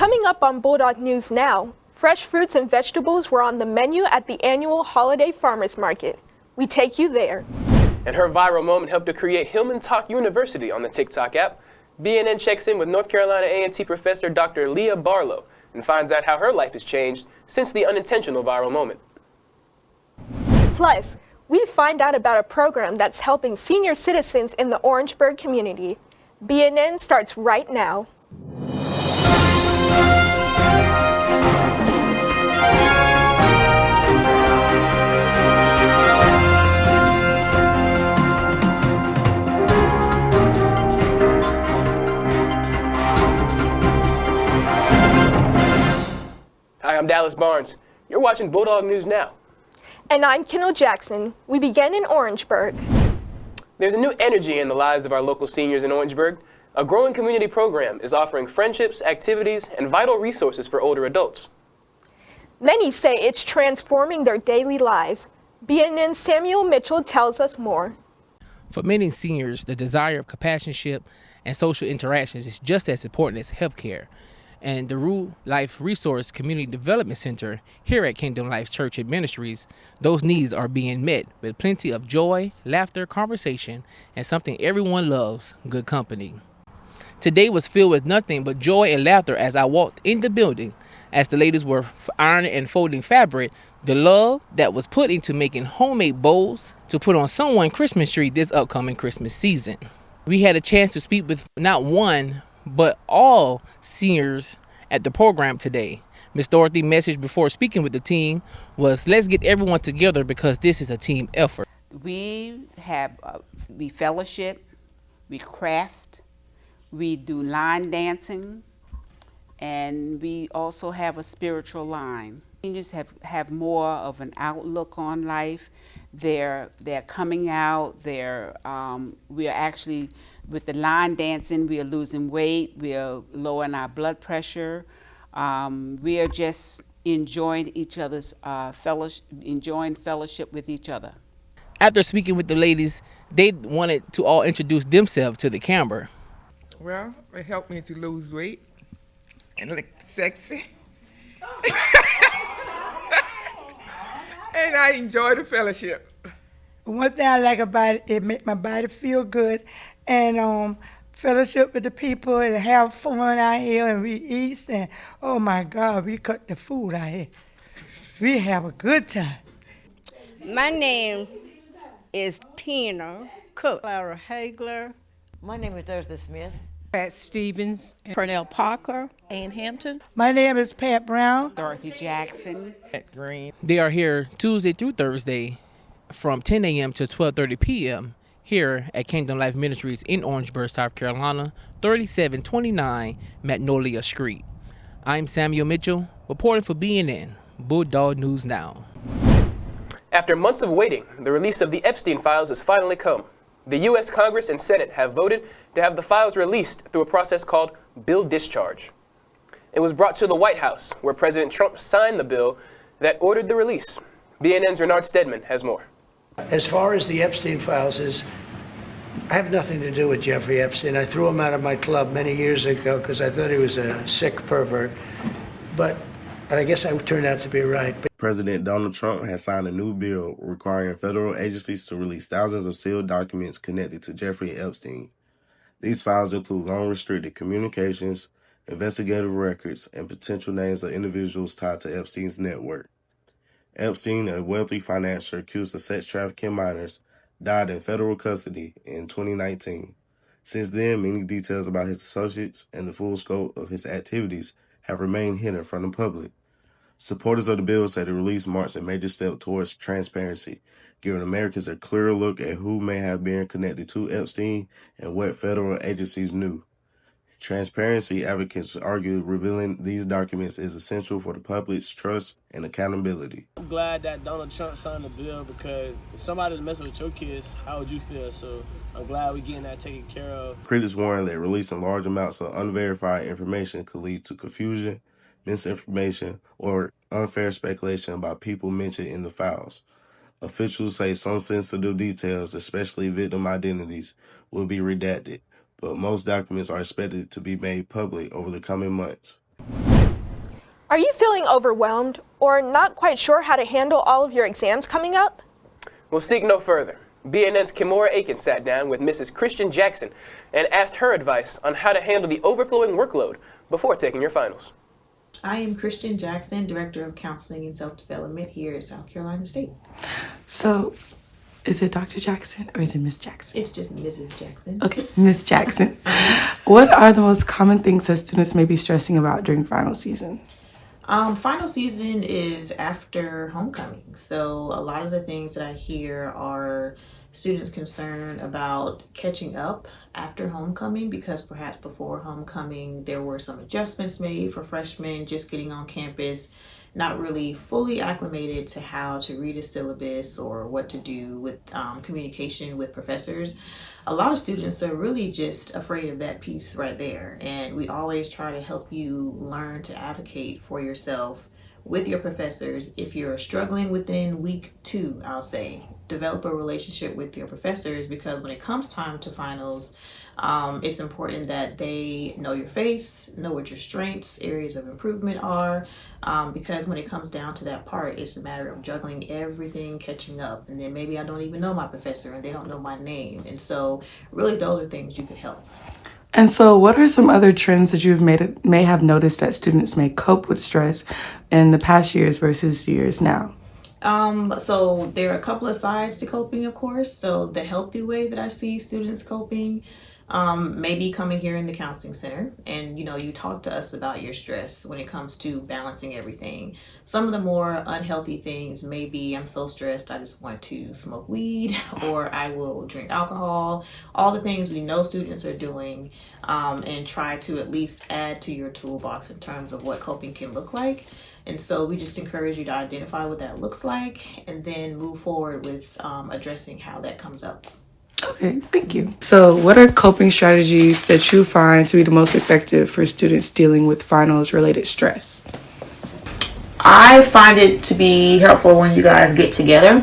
Coming up on Bulldog News Now, fresh fruits and vegetables were on the menu at the annual Holiday Farmers Market. We take you there. And her viral moment helped to create Hillman Talk University on the TikTok app. BNN checks in with North Carolina A&T professor Dr. Leah Barlow and finds out how her life has changed since the unintentional viral moment. Plus, we find out about a program that's helping senior citizens in the Orangeburg community. BNN starts right now. Hi, I'm Dallas Barnes. You're watching Bulldog News Now. And I'm Kendall Jackson. We begin in Orangeburg. There's a new energy in the lives of our local seniors in Orangeburg. A growing community program is offering friendships, activities, and vital resources for older adults. Many say it's transforming their daily lives. BNN's Samuel Mitchell tells us more. For many seniors, the desire of companionship and social interactions is just as important as health care. And the Rural Life Resource Community Development Center here at Kingdom Life Church and Ministries, those needs are being met with plenty of joy, laughter, conversation, and something everyone loves, good company. Today was filled with nothing but joy and laughter as I walked in the building. As the ladies were ironing and folding fabric, the love that was put into making homemade bowls to put on someone's Christmas tree this upcoming Christmas season. We had a chance to speak with not one, but all seniors at the program today. Ms. Dorothy's message before speaking with the team was, let's get everyone together because this is a team effort. We fellowship, we craft, we do line dancing, and we also have a spiritual line. Seniors have more of an outlook on life. They're coming out. We are actually, with the line dancing, we are losing weight. We are lowering our blood pressure. We are just enjoying each other's fellowship with each other. After speaking with the ladies, they wanted to all introduce themselves to the camera. Well, it helped me to lose weight and look sexy. And I enjoy the fellowship. One thing I like about it, it makes my body feel good, and fellowship with the people and have fun out here, and we eat, and oh my God, we cut the food out here. We have a good time. My name is Tina Cook. Clara Hagler. My name is Eartha Smith. Pat Stevens, Pernell Parker, Ann Hampton. My name is Pat Brown. Dorothy Jackson. At Green. They are here Tuesday through Thursday from 10 a.m. to 12:30 p.m. here at Kingdom Life Ministries in Orangeburg, South Carolina, 3729 Magnolia Street. I'm Samuel Mitchell, reporting for BNN, Bulldog News Now. After months of waiting, the release of the Epstein files has finally come. The U.S. Congress and Senate have voted to have the files released through a process called bill discharge. It was brought to the White House, where President Trump signed the bill that ordered the release. BNN's Renard Stedman has more. As far as the Epstein files I have nothing to do with Jeffrey Epstein. I threw him out of my club many years ago because I thought he was a sick pervert. But I guess I turned out to be right. President Donald Trump has signed a new bill requiring federal agencies to release thousands of sealed documents connected to Jeffrey Epstein. These files include long-restricted communications, investigative records, and potential names of individuals tied to Epstein's network. Epstein, a wealthy financier accused of sex trafficking minors, died in federal custody in 2019. Since then, many details about his associates and the full scope of his activities have remained hidden from the public. Supporters of the bill say the release marks a major step towards transparency, giving Americans a clearer look at who may have been connected to Epstein and what federal agencies knew. Transparency advocates argue revealing these documents is essential for the public's trust and accountability. I'm glad that Donald Trump signed the bill because if somebody's messing with your kids, how would you feel? So I'm glad we're getting that taken care of. Critics warn that releasing large amounts of unverified information could lead to confusion, misinformation, or unfair speculation about people mentioned in the files. Officials say some sensitive details, especially victim identities, will be redacted, but most documents are expected to be made public over the coming months. Are you feeling overwhelmed or not quite sure how to handle all of your exams coming up? We'll seek no further. BNN's Kimora Aiken sat down with Mrs. Christian Jackson and asked her advice on how to handle the overflowing workload before taking your finals. I am Christian Jackson, Director of Counseling and Self-Development here at South Carolina State. So, is it Dr. Jackson or is it Miss Jackson? It's just Mrs. Jackson. Okay, Miss Jackson. What are the most common things that students may be stressing about during final season? Final season is after homecoming. So a lot of the things that I hear are students concerned about catching up after homecoming because perhaps before homecoming there were some adjustments made for freshmen just getting on campus, not really fully acclimated to how to read a syllabus or what to do with communication with professors. A lot of students are really just afraid of that piece right there, and we always try to help you learn to advocate for yourself with your professors. If you're struggling within week 2, I'll say, develop a relationship with your professors, because when it comes time to finals, it's important that they know your face, know what your strengths, areas of improvement are, because when it comes down to that part, it's a matter of juggling everything, catching up, and then maybe I don't even know my professor and they don't know my name. And so really those are things you could help. And so what are some other trends that you may have noticed that students may cope with stress in the past years versus years now? So there are a couple of sides to coping, of course. So the healthy way that I see students coping, maybe coming here in the counseling center and, you talk to us about your stress when it comes to balancing everything. Some of the more unhealthy things may be, I'm so stressed, I just want to smoke weed, or I will drink alcohol, all the things we know students are doing, and try to at least add to your toolbox in terms of what coping can look like. And so we just encourage you to identify what that looks like and then move forward with addressing how that comes up. Okay, thank you. So what are coping strategies that you find to be the most effective for students dealing with finals related stress? I find it to be helpful when you guys get together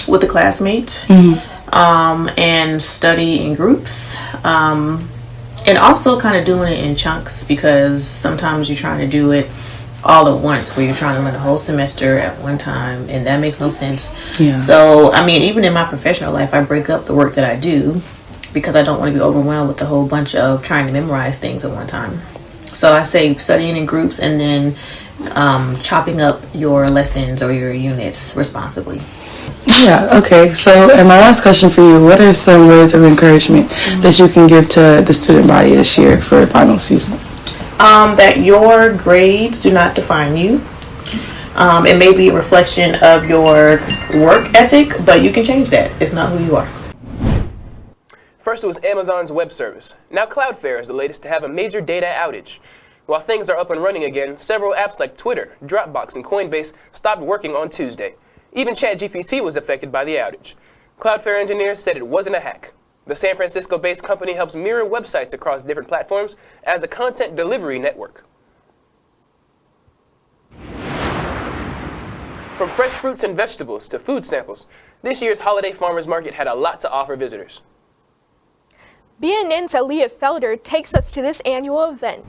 with a classmate and study in groups, and also kind of doing it in chunks, because sometimes you're trying to do it all at once, where you're trying to learn a whole semester at one time, and that makes no sense. Yeah. So, even in my professional life, I break up the work that I do because I don't want to be overwhelmed with a whole bunch of trying to memorize things at one time. So I say studying in groups and then chopping up your lessons or your units responsibly. Yeah, okay. So, and my last question for you, what are some words of encouragement that you can give to the student body this year for final season? That your grades do not define you. It may be a reflection of your work ethic, but you can change that. It's not who you are. First, it was Amazon's web service. Now Cloudflare is the latest to have a major data outage. While things are up and running again, several apps like Twitter, Dropbox, and Coinbase stopped working on Tuesday. Even ChatGPT was affected by the outage. Cloudflare engineers said it wasn't a hack. The San Francisco-based company helps mirror websites across different platforms as a content delivery network. From fresh fruits and vegetables to food samples, this year's holiday farmers market had a lot to offer visitors. BNN's Aaliyah Felder takes us to this annual event.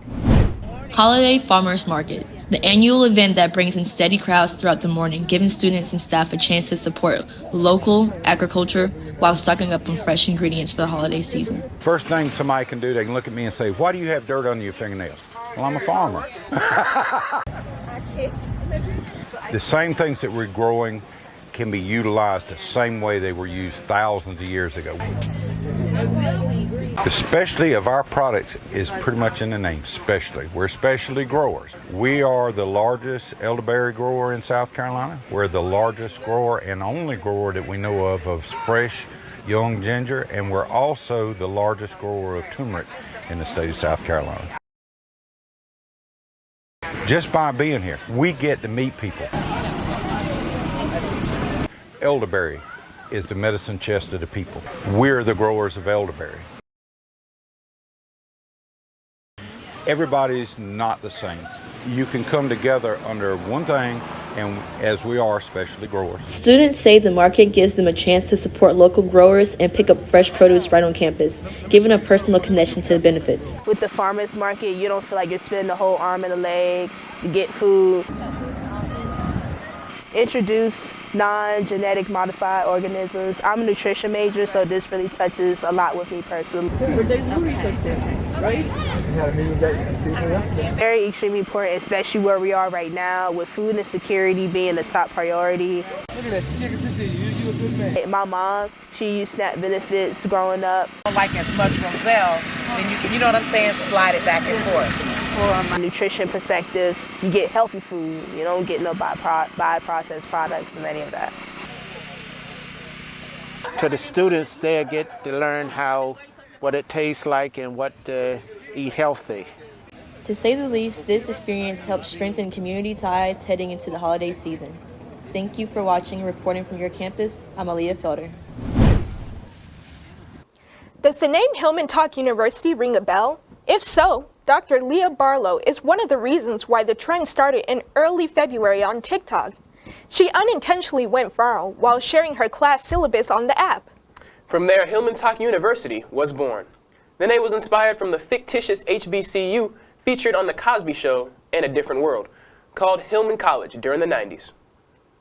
Holiday Farmers Market, the annual event that brings in steady crowds throughout the morning, giving students and staff a chance to support local agriculture while stocking up on fresh ingredients for the holiday season. First thing somebody can do, they can look at me and say, "Why do you have dirt under your fingernails?" Well, I'm a farmer. The same things that we're growing can be utilized the same way they were used thousands of years ago. The specialty of our products is pretty much in the name, specialty. We're specialty growers. We are the largest elderberry grower in South Carolina. We're the largest grower and only grower that we know of fresh young ginger, and we're also the largest grower of turmeric in the state of South Carolina. Just by being here, we get to meet people. Elderberry is the medicine chest of the people. We're the growers of elderberry. Everybody's not the same. You can come together under one thing and as we are specialty growers. Students say the market gives them a chance to support local growers and pick up fresh produce right on campus, giving a personal connection to the benefits. With the farmers market, you don't feel like you're spending the whole arm and a leg to get food. Introduce non-genetic modified organisms. I'm a nutrition major, so this really touches a lot with me personally. Very extremely important, especially where we are right now, with food insecurity being the top priority. My mom, she used SNAP benefits growing up. I don't like as much Roselle, then you can, you know what I'm saying, slide it back and forth. From a nutrition perspective, you get healthy food. You don't get no by-processed products and any of that. To the students, they get to learn what it tastes like and what to eat healthy. To say the least, this experience helps strengthen community ties heading into the holiday season. Thank you for watching and reporting from your campus. I'm Aaliyah Felder. Does the name Hillman Talk University ring a bell? If so, Dr. Leah Barlow is one of the reasons why the trend started in early February on TikTok. She unintentionally went viral while sharing her class syllabus on the app. From there, Hillman Talk University was born. The name was inspired from the fictitious HBCU featured on The Cosby Show and A Different World, called Hillman College during the 90s.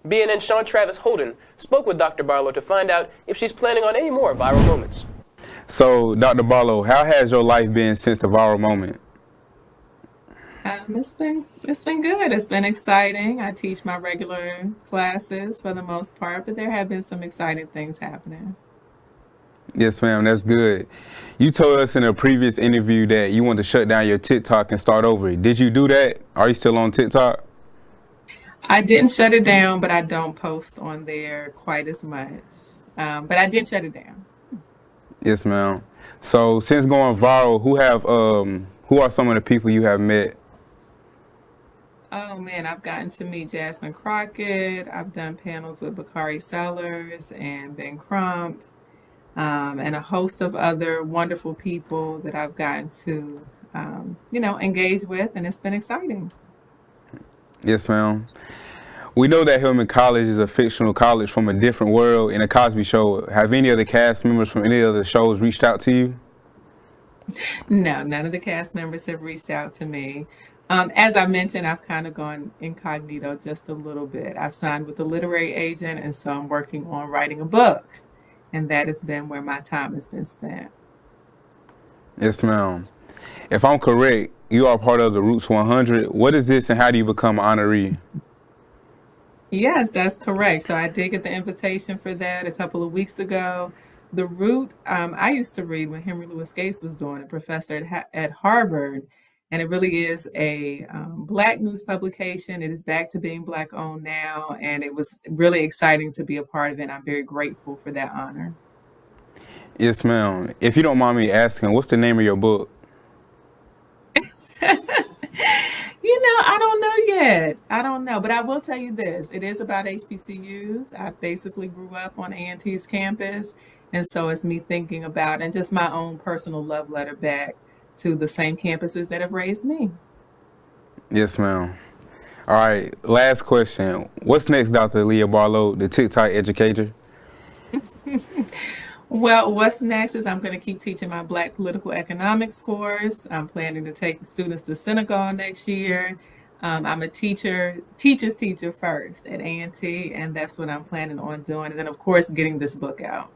BNN's Sean Travis Holden spoke with Dr. Barlow to find out if she's planning on any more viral moments. So, Dr. Barlow, how has your life been since the viral moment? It's been good. It's been exciting. I teach my regular classes for the most part, but there have been some exciting things happening. Yes, ma'am. That's good. You told us in a previous interview that you wanted to shut down your TikTok and start over. Did you do that? Are you still on TikTok? I didn't shut it down, but I don't post on there quite as much. But I did shut it down. Yes, ma'am. So since going viral, who are some of the people you have met? Oh man, I've gotten to meet Jasmine Crockett. I've done panels with Bakari Sellers and Ben Crump, and a host of other wonderful people that I've gotten to, engage with, and it's been exciting. Yes, ma'am. We know that Hillman College is a fictional college from a different world in a Cosby Show. Have any of the cast members from any of the shows reached out to you? No, none of the cast members have reached out to me. As I mentioned, I've kind of gone incognito just a little bit. I've signed with a literary agent, and so I'm working on writing a book, and that has been where my time has been spent. Yes, ma'am. If I'm correct, you are part of the Roots 100. What is this, and how do you become an honoree? Yes, that's correct. So I did get the invitation for that a couple of weeks ago. The Root, I used to read when Henry Louis Gates was doing it, professor at Harvard. And it really is a Black news publication. It is back to being Black owned now. And it was really exciting to be a part of it. And I'm very grateful for that honor. Yes, ma'am. If you don't mind me asking, what's the name of your book? I don't know yet. I don't know. But I will tell you this. It is about HBCUs. I basically grew up on A&T's campus. And so it's me thinking about and just my own personal love letter back to the same campuses that have raised me. Yes, ma'am. All right, last question. What's next, Dr. Leah Barlow, the TikTok educator? Well, what's next is I'm going to keep teaching my Black political economics course. I'm planning to take students to Senegal next year. I'm a teacher's teacher first at A&T, and that's what I'm planning on doing. And then, of course, getting this book out.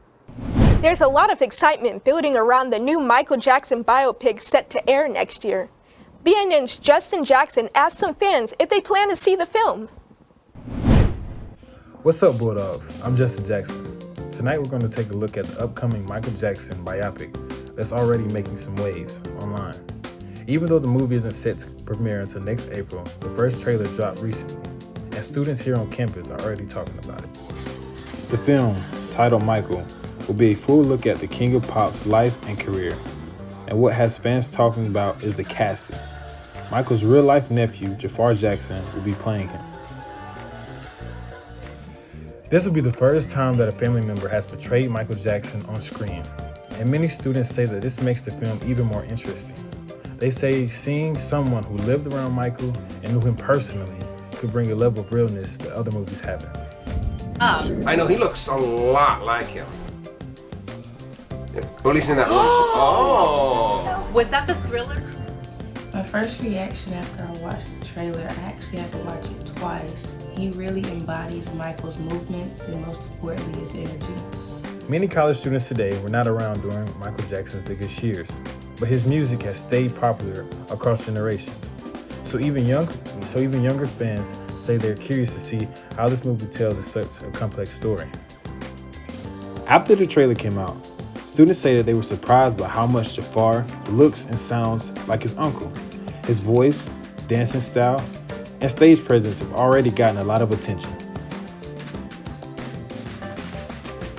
There's a lot of excitement building around the new Michael Jackson biopic set to air next year. BNN's Justin Jackson asked some fans if they plan to see the film. What's up, Bulldogs? I'm Justin Jackson. Tonight we're going to take a look at the upcoming Michael Jackson biopic that's already making some waves online. Even though the movie isn't set to premiere until next April, the first trailer dropped recently, and students here on campus are already talking about it. The film, titled Michael, will be a full look at the King of Pop's life and career. And what has fans talking about is the casting. Michael's real-life nephew, Jafar Jackson, will be playing him. This will be the first time that a family member has portrayed Michael Jackson on screen, and many students say that this makes the film even more interesting. They say seeing someone who lived around Michael and knew him personally could bring a level of realness that other movies haven't. I know, he looks a lot like him. Well, he's in that one. Oh! Was that the Thriller? My first reaction after I watched the trailer, I actually had to watch it twice. He really embodies Michael's movements and most importantly his energy. Many college students today were not around during Michael Jackson's biggest years, but his music has stayed popular across generations. So even younger fans say they're curious to see how this movie tells such a complex story. After the trailer came out, students say that they were surprised by how much Jafar looks and sounds like his uncle. His voice, dancing style, and stage presence have already gotten a lot of attention.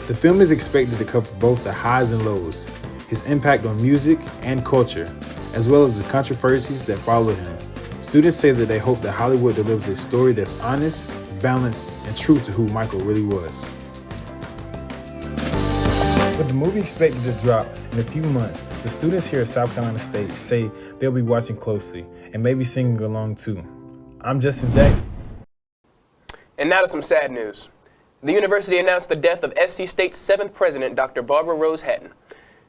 The film is expected to cover both the highs and lows, his impact on music and culture, as well as the controversies that followed him. Students say that they hope that Hollywood delivers a story that's honest, balanced, and true to who Michael really was. With the movie expected to drop in a few months, the students here at South Carolina State say they'll be watching closely and maybe singing along too. I'm Justin Jackson. And now to some sad news. The university announced the death of SC State's 7th president, Dr. Barbara Rose Hatton.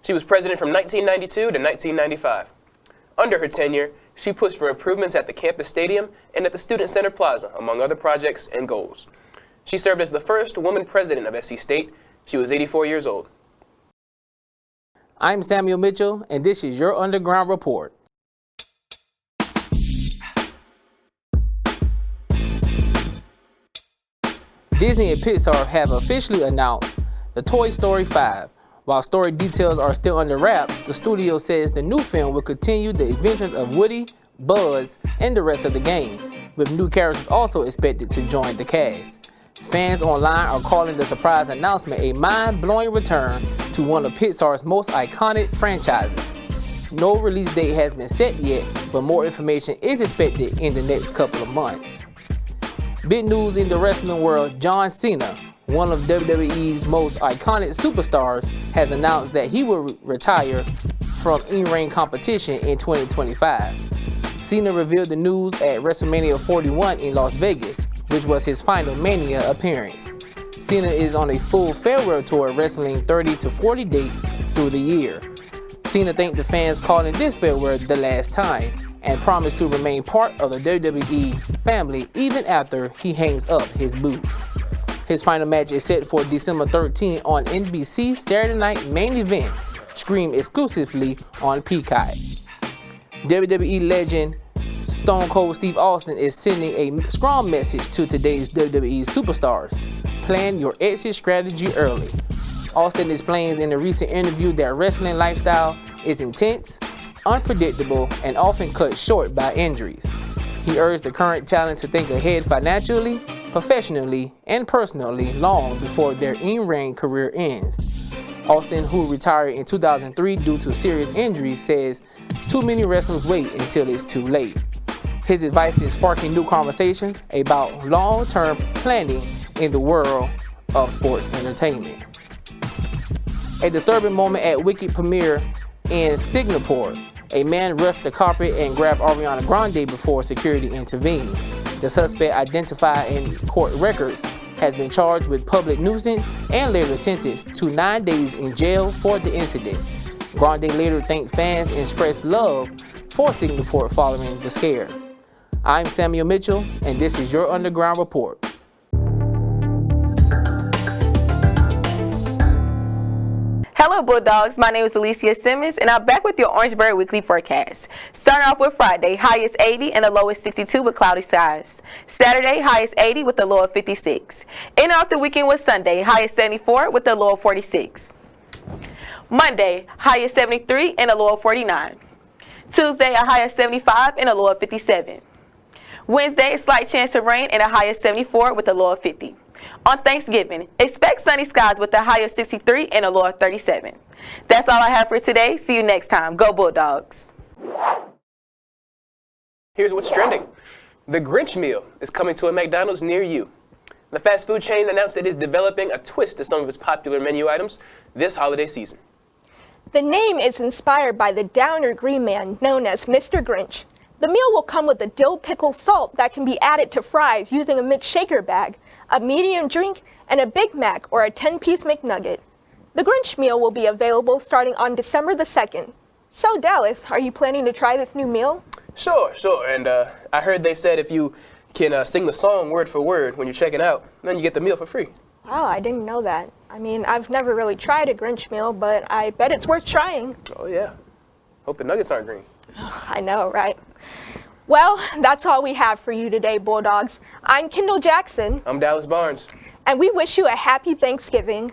She was president from 1992 to 1995. Under her tenure, she pushed for improvements at the campus stadium and at the Student Center Plaza, among other projects and goals. She served as the first woman president of SC State. She was 84 years old. I'm Samuel Mitchell, and this is your Underground Report. Disney and Pixar have officially announced the Toy Story 5. While story details are still under wraps, the studio says the new film will continue the adventures of Woody, Buzz, and the rest of the game, with new characters also expected to join the cast. Fans online are calling the surprise announcement a mind-blowing return to one of Pixar's most iconic franchises. No release date has been set yet, but more information is expected in the next couple of months. Big news in the wrestling world: John Cena, one of WWE's most iconic superstars, has announced that he will retire from in-ring competition in 2025. Cena revealed the news at WrestleMania 41 in Las Vegas, which was his final Mania appearance. Cena is on a full farewell tour, wrestling 30 to 40 dates through the year. Cena thanked the fans, calling this farewell the last time, and promised to remain part of the WWE family even after he hangs up his boots. His final match is set for December 13 on NBC Saturday Night Main Event, streamed exclusively on Peacock. WWE legend Stone Cold Steve Austin is sending a strong message to today's WWE superstars: plan your exit strategy early. Austin explains in a recent interview that wrestling lifestyle is intense, unpredictable, and often cut short by injuries. He urged the current talent to think ahead financially, professionally, and personally long before their in-ring career ends. Austin, who retired in 2003 due to serious injuries, says too many wrestlers wait until it's too late. His advice is sparking new conversations about long-term planning in the world of sports entertainment. A disturbing moment at Wicked premiere in Singapore. A man rushed the carpet and grabbed Ariana Grande before security intervened. The suspect, identified in court records, has been charged with public nuisance and later sentenced to 9 days in jail for the incident. Grande later thanked fans and expressed love for Singapore following the scare. I'm Samuel Mitchell, and this is your Underground Report. Hello Bulldogs, my name is Alicia Simmons and I'm back with your Orangeburg Weekly Forecast. Starting off with Friday, highest 80 and the lowest 62 with cloudy skies. Saturday, highest 80 with the low of 56. Ending off the weekend with Sunday, highest 74 with the low of 46. Monday, highest 73 and a low of 49. Tuesday, a high of 75 and a low of 57. Wednesday, a slight chance of rain and a high of 74 with a low of 50. On Thanksgiving, expect sunny skies with a high of 63 and a low of 37. That's all I have for today. See you next time. Go Bulldogs. Here's what's trending. The Grinch meal is coming to a McDonald's near you. The fast food chain announced it is developing a twist to some of its popular menu items this holiday season. The name is inspired by the downer green man known as Mr. Grinch. The meal will come with a dill pickle salt that can be added to fries using a mixed shaker bag, a medium drink, and a Big Mac or a 10-piece McNugget. The Grinch meal will be available starting on December the 2nd. So Dallas, are you planning to try this new meal? Sure. And I heard they said if you can sing the song word for word when you're checking out, then you get the meal for free. Oh, I didn't know that. I mean, I've never really tried a Grinch meal, but I bet it's worth trying. Oh yeah. Hope the nuggets aren't green. I know, right? Well, that's all we have for you today, Bulldogs. I'm Kendall Jackson. I'm Dallas Barnes. And we wish you a happy Thanksgiving.